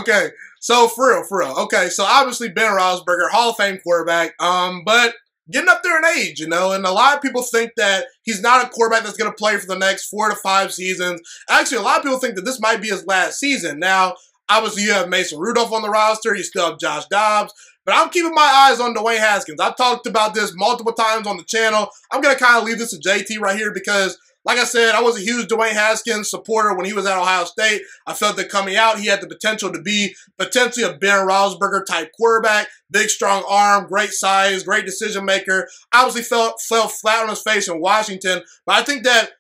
Okay. So for real. Okay, so obviously Ben Roethlisberger, Hall of Fame quarterback, but getting up there in age, and a lot of people think that he's not a quarterback that's going to play for the next 4 to 5 seasons. Actually, a lot of people think that this might be his last season. Now, obviously, you have Mason Rudolph on the roster. You still have Josh Dobbs. But I'm keeping my eyes on Dwayne Haskins. I've talked about this multiple times on the channel. I'm going to kind of leave this to JT right here because, like I said, I was a huge Dwayne Haskins supporter when he was at Ohio State. I felt that coming out, he had the potential to be potentially a Ben Roethlisberger type quarterback. Big, strong arm, great size, great decision maker. Obviously fell flat on his face in Washington. But I think that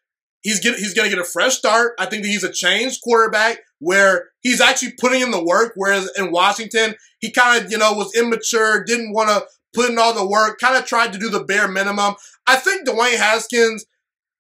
he's going to get a fresh start. I think that he's a changed quarterback where he's actually putting in the work, whereas in Washington, he kind of, was immature, didn't want to put in all the work, kind of tried to do the bare minimum. I think Dwayne Haskins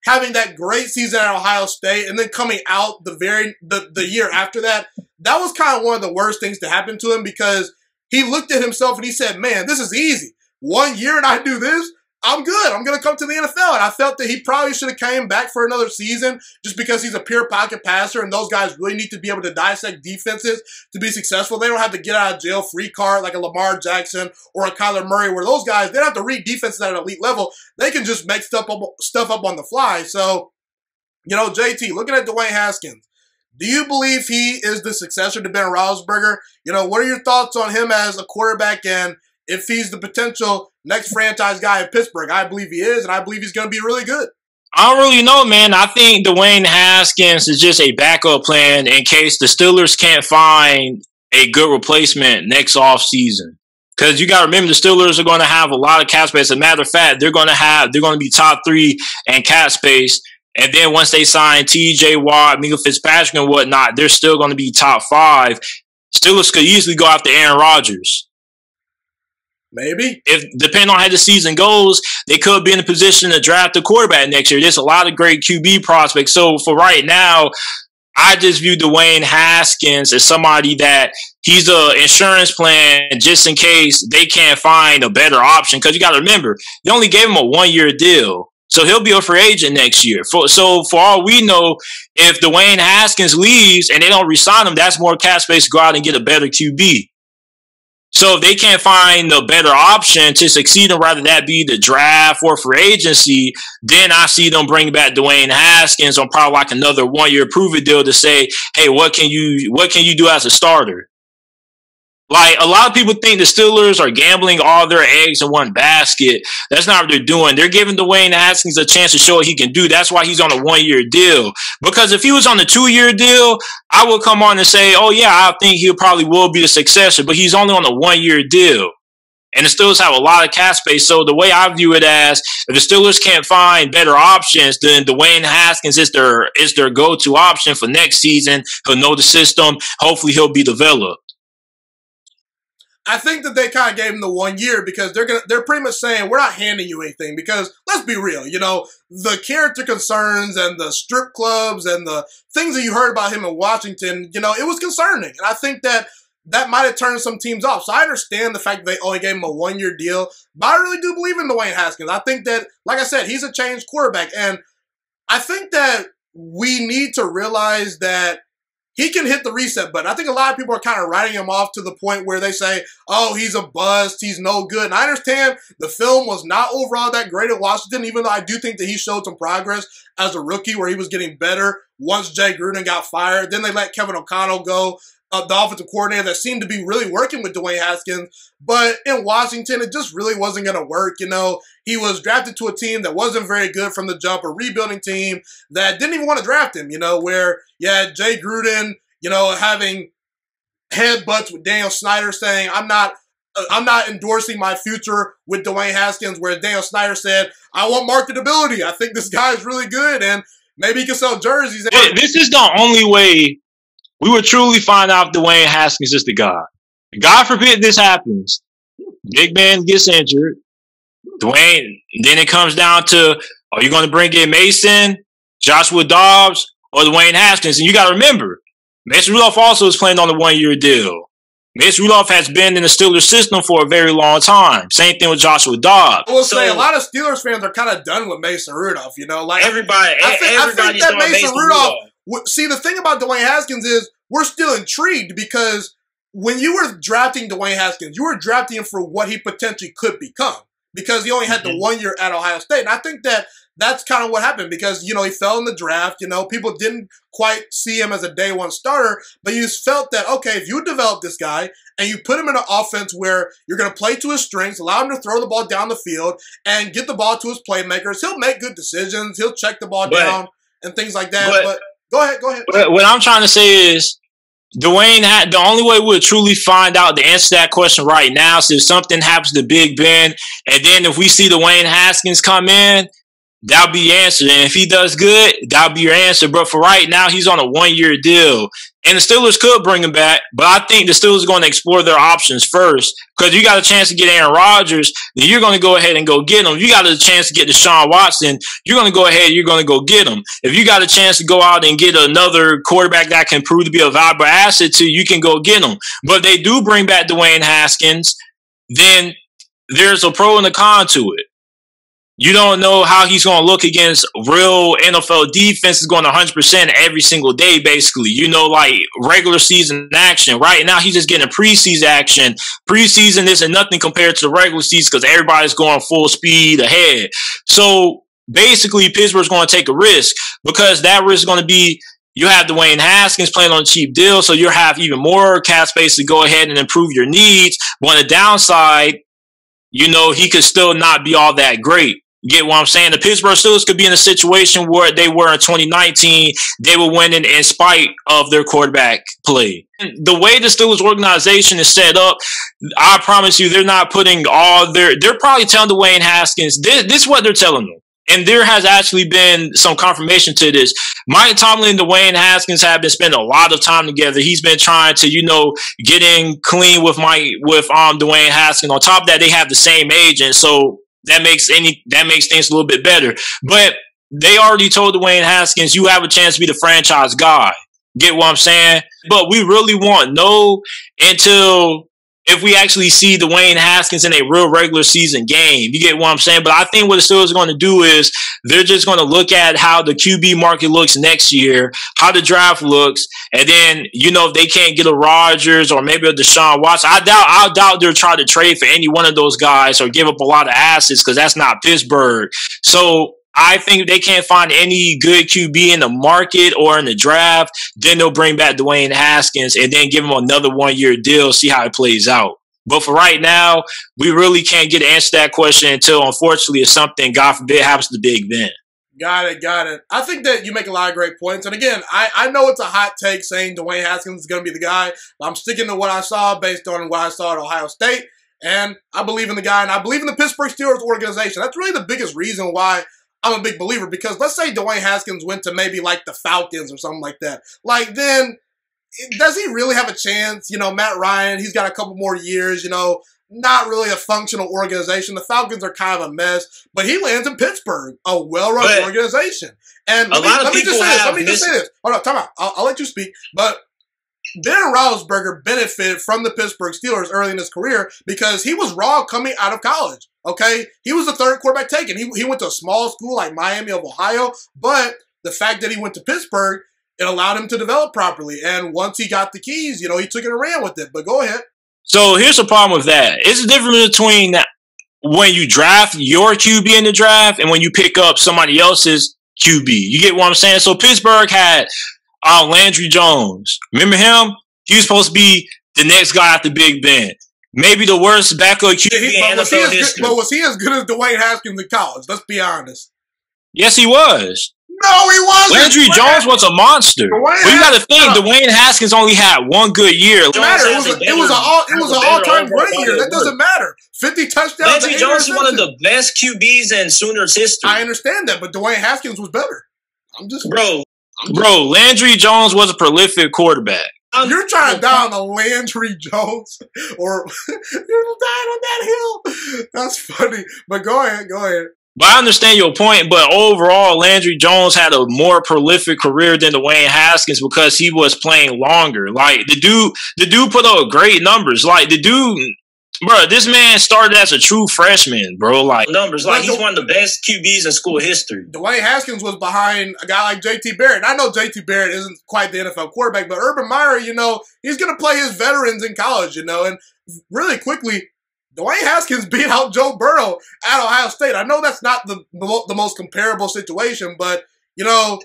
having that great season at Ohio State and then coming out the year after that, that was kind of one of the worst things to happen to him because he looked at himself and he said, man, this is easy. 1 year and I do this, I'm good. I'm going to come to the NFL. And I felt that he probably should have came back for another season just because he's a pure pocket passer and those guys really need to be able to dissect defenses to be successful. They don't have to get out of jail free card like a Lamar Jackson or a Kyler Murray where those guys, they don't have to read defenses at an elite level. They can just make stuff up on the fly. So, JT, looking at Dwayne Haskins, do you believe he is the successor to Ben Roethlisberger? What are your thoughts on him as a quarterback and if he's the potential next franchise guy in Pittsburgh? I believe he is, and I believe he's going to be really good. I don't really know, man. I think Dwayne Haskins is just a backup plan in case the Steelers can't find a good replacement next offseason. Because you got to remember, the Steelers are going to have a lot of cap space. As a matter of fact, they're going to be top 3 in cap space. And then once they sign T.J. Watt, Minka Fitzpatrick, and whatnot, they're still going to be top 5. Steelers could easily go after Aaron Rodgers. Maybe. If depending on how the season goes, they could be in a position to draft a quarterback next year. There's a lot of great QB prospects. So for right now, I just view Dwayne Haskins as somebody that he's an insurance plan just in case they can't find a better option. Because you got to remember, they only gave him a 1-year deal. So he'll be a free agent next year. So for all we know, if Dwayne Haskins leaves and they don't re-sign him, that's more cap space to go out and get a better QB. So if they can't find a better option to succeed, and rather that be the draft or free agency, then I see them bring back Dwayne Haskins on probably like another 1-year prove-it deal to say, hey, what can you do as a starter? Like, a lot of people think the Steelers are gambling all their eggs in one basket. That's not what they're doing. They're giving Dwayne Haskins a chance to show what he can do. That's why he's on a 1-year deal. Because if he was on a 2-year deal, I would come on and say, oh, yeah, I think he probably will be the successor. But he's only on a 1-year deal. And the Steelers have a lot of cap space. So the way I view it as, if the Steelers can't find better options, then Dwayne Haskins is their go-to option for next season. He'll know the system. Hopefully he'll be developed. I think that they kind of gave him the 1 year because they're pretty much saying, we're not handing you anything because, let's be real, the character concerns and the strip clubs and the things that you heard about him in Washington, it was concerning. And I think that might have turned some teams off. So I understand the fact that they only gave him a 1-year deal, but I really do believe in Dwayne Haskins. I think that, like I said, he's a changed quarterback. And I think that we need to realize that he can hit the reset button. I think a lot of people are kind of writing him off to the point where they say, oh, he's a bust, he's no good. And I understand the film was not overall that great at Washington, even though I do think that he showed some progress as a rookie where he was getting better once Jay Gruden got fired. Then they let Kevin O'Connell go, the offensive coordinator that seemed to be really working with Dwayne Haskins. But in Washington, it just really wasn't going to work. He was drafted to a team that wasn't very good from the jump, a rebuilding team that didn't even want to draft him, where you had Jay Gruden, having headbutts with Daniel Snyder saying, I'm not endorsing my future with Dwayne Haskins, where Daniel Snyder said, I want marketability. I think this guy is really good, and maybe he can sell jerseys. This is the only way we would truly find out if Dwayne Haskins is the guy. God forbid this happens. Big man gets injured. Dwayne, then it comes down to, are you going to bring in Mason, Joshua Dobbs, or Dwayne Haskins? And you got to remember, Mason Rudolph also is playing on a 1-year deal. Mason Rudolph has been in the Steelers system for a very long time. Same thing with Joshua Dobbs. I will say a lot of Steelers fans are kind of done with Mason Rudolph. Like everybody. I think that Mason Rudolph. See, the thing about Dwayne Haskins is we're still intrigued because when you were drafting Dwayne Haskins, you were drafting him for what he potentially could become because he only had the 1 year at Ohio State. And I think that that's kind of what happened because, you know, he fell in the draft. You know, people didn't quite see him as a day one starter, but you felt that, okay, if you develop this guy and you put him in an offense where you're going to play to his strengths, allow him to throw the ball down the field and get the ball to his playmakers, he'll make good decisions. He'll check the ball down and things like that. But go ahead. But what I'm trying to say is, Dwayne, the only way we'll truly find out the answer to that question right now is if something happens to Big Ben, and then if we see Dwayne Haskins come in, that'll be your answer. And if he does good, that'll be your answer. But for right now, he's on a 1 year deal. And the Steelers could bring him back, but I think the Steelers are going to explore their options first. Because you got a chance to get Aaron Rodgers, then you're going to go ahead and go get him. You got a chance to get Deshaun Watson, you're going to go ahead, you're going to go get him. If you got a chance to go out and get another quarterback that can prove to be a valuable asset to you, can go get him. But if they do bring back Dwayne Haskins, then there's a pro and a con to it. You don't know how he's going to look against real NFL defenses going 100% every single day, basically. You know, like regular season action. Right now, he's just getting preseason action. Preseason isn't nothing compared to the regular season because everybody's going full speed ahead. So basically, Pittsburgh's going to take a risk because that risk is going to be you have Dwayne Haskins playing on a cheap deal, so you'll have even more cap space to go ahead and improve your needs. But on the downside, you know, he could still not be all that great. Get what I'm saying? The Pittsburgh Steelers could be in a situation where they were in 2019. They were winning in spite of their quarterback play. The way the Steelers organization is set up, I promise you, they're not putting all their. They're probably telling Dwayne Haskins, this is what they're telling them. And there has actually been some confirmation to this. Mike Tomlin and Dwayne Haskins have been spending a lot of time together. He's been trying to, you know, get in clean with Dwayne Haskins. On top of that, they have the same agent, so that makes things a little bit better. But they already told Dwayne Haskins, you have a chance to be the franchise guy. Get what I'm saying? But we really won't know until if we actually see Dwayne Haskins in a real regular season game. You get what I'm saying? But I think what the Steelers are going to do is they're just going to look at how the QB market looks next year, how the draft looks, and then, you know, if they can't get a Rodgers or maybe a Deshaun Watson, I doubt they'll try to trade for any one of those guys or give up a lot of assets because that's not Pittsburgh. So I think if they can't find any good QB in the market or in the draft, then they'll bring back Dwayne Haskins and then give him another 1 year deal, see how it plays out. But for right now, we really can't get an answer to that question until, unfortunately, if something, God forbid, happens to Big Ben. Got it. I think that you make a lot of great points. And again, I know it's a hot take saying Dwayne Haskins is going to be the guy. But I'm sticking to what I saw based on what I saw at Ohio State. And I believe in the guy, and I believe in the Pittsburgh Steelers organization. That's really the biggest reason why I'm a big believer, because let's say Dwayne Haskins went to maybe like the Falcons or something like that. Like, then does he really have a chance? You know, Matt Ryan, he's got a couple more years, you know, not really a functional organization. The Falcons are kind of a mess, but he lands in Pittsburgh, a well-run organization. And let me just say this. Hold on, time out. I'll let you speak. But Ben Roethlisberger benefited from the Pittsburgh Steelers early in his career because he was raw coming out of college. Okay, he was the third quarterback taken. He went to a small school like Miami of Ohio, but the fact that he went to Pittsburgh, it allowed him to develop properly. And once he got the keys, you know, he took it and ran with it. But go ahead. So here's the problem with that. It's the difference between when you draft your QB in the draft and when you pick up somebody else's QB. You get what I'm saying? So Pittsburgh had Landry Jones. Remember him? He was supposed to be the next guy after Big Ben. Maybe the worst backup QB in NFL history. But was he as good as Dwayne Haskins in college? Let's be honest. Yes, he was. No, he wasn't. Landry Jones was a monster. But you got to think, Dwayne Haskins only had one good year. It was an all-time great year. That doesn't matter. 50 touchdowns. Landry Jones is one of the best QBs in Sooners history. I understand that, but Dwayne Haskins was better. Bro, Landry Jones was a prolific quarterback. You're trying to die on the Landry Jones, or you're dying on that hill. That's funny. But go ahead. But I understand your point, but overall, Landry Jones had a more prolific career than Dwayne Haskins because he was playing longer. Like, the dude put up great numbers. Like, the dude, Bro, this man started as a true freshman, bro. Like numbers, like he's one of the best QBs in school history. Dwayne Haskins was behind a guy like JT Barrett. And I know JT Barrett isn't quite the NFL quarterback, but Urban Meyer, you know, he's going to play his veterans in college, you know. And really quickly, Dwayne Haskins beat out Joe Burrow at Ohio State. I know that's not the most comparable situation, but, you know,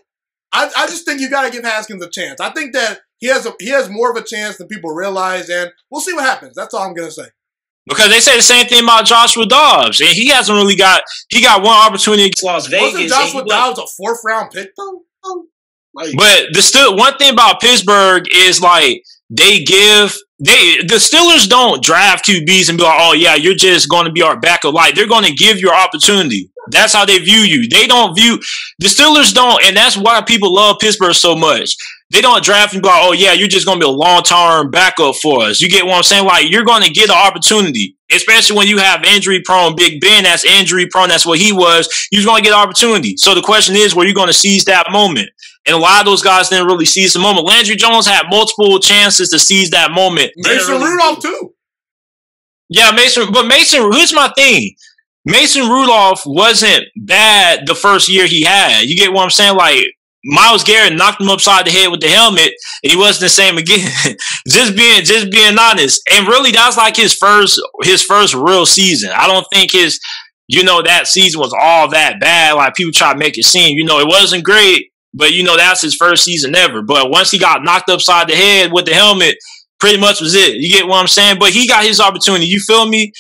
I just think you got to give Haskins a chance. I think that he has more of a chance than people realize, and we'll see what happens. That's all I'm going to say. Because they say the same thing about Joshua Dobbs, and he hasn't really got one opportunity. Las Vegas. Wasn't Joshua Dobbs a 4th round pick though? But one thing about Pittsburgh is like the Steelers don't draft QBs and be like, oh yeah, you're just going to be our backup. Like they're going to give you an opportunity. That's how they view you. They don't view the Steelers don't, and that's why people love Pittsburgh so much. They don't draft and go, oh, yeah, you're just going to be a long-term backup for us. You get what I'm saying? Like, you're going to get an opportunity, especially when you have injury-prone Big Ben. That's injury-prone. That's what he was. You're going to get an opportunity. So the question is, were you going to seize that moment? And a lot of those guys didn't really seize the moment. Landry Jones had multiple chances to seize that moment. Mason Rudolph, too. Yeah, But here's my thing. Mason Rudolph wasn't bad the first year he had. You get what I'm saying? Like, Myles Garrett knocked him upside the head with the helmet, and he wasn't the same again. just being honest, and really, that's like his first real season. I don't think that season was all that bad. Like people try to make it seem, it wasn't great, but that's his first season ever. But once he got knocked upside the head with the helmet, pretty much was it. You get what I'm saying? But he got his opportunity. You feel me?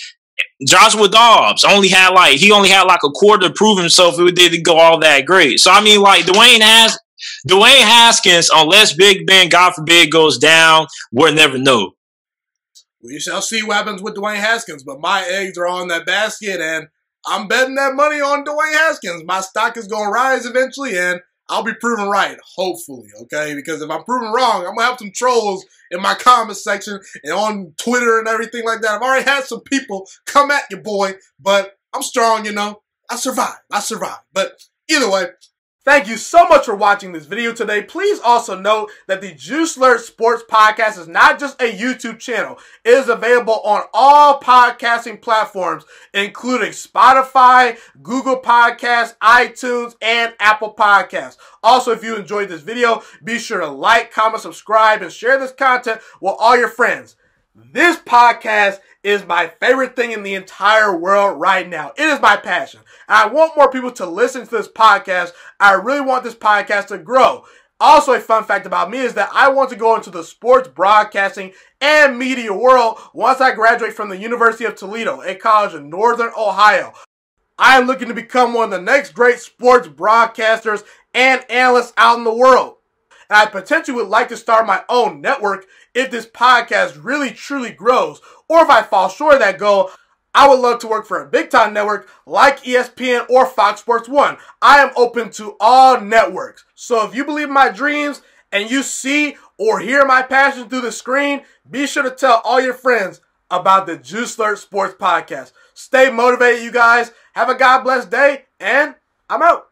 Joshua Dobbs only had like a quarter to prove himself. It didn't go all that great. So I mean, like Dwayne Haskins, unless Big Ben, God forbid, goes down, we'll never know. We shall see what happens with Dwayne Haskins. But my eggs are on that basket, and I'm betting that money on Dwayne Haskins. My stock is going to rise eventually, and I'll be proven right, hopefully, okay? Because if I'm proven wrong, I'm going to have some trolls in my comment section and on Twitter and everything like that. I've already had some people come at you, boy, but I'm strong, I survived. But either way, thank you so much for watching this video today. Please also note that the Juiciest Sports Podcast is not just a YouTube channel. It is available on all podcasting platforms, including Spotify, Google Podcasts, iTunes, and Apple Podcasts. Also, if you enjoyed this video, be sure to like, comment, subscribe, and share this content with all your friends. This podcast is my favorite thing in the entire world right now. It is my passion. And I want more people to listen to this podcast. I really want this podcast to grow. Also, a fun fact about me is that I want to go into the sports broadcasting and media world once I graduate from the University of Toledo, a college in Northern Ohio. I am looking to become one of the next great sports broadcasters and analysts out in the world. And I potentially would like to start my own network if this podcast really truly grows. Or if I fall short of that goal, I would love to work for a big-time network like ESPN or Fox Sports 1. I am open to all networks. So if you believe in my dreams and you see or hear my passion through the screen, be sure to tell all your friends about the Juiciest Sports Podcast. Stay motivated, you guys. Have a God-blessed day, and I'm out.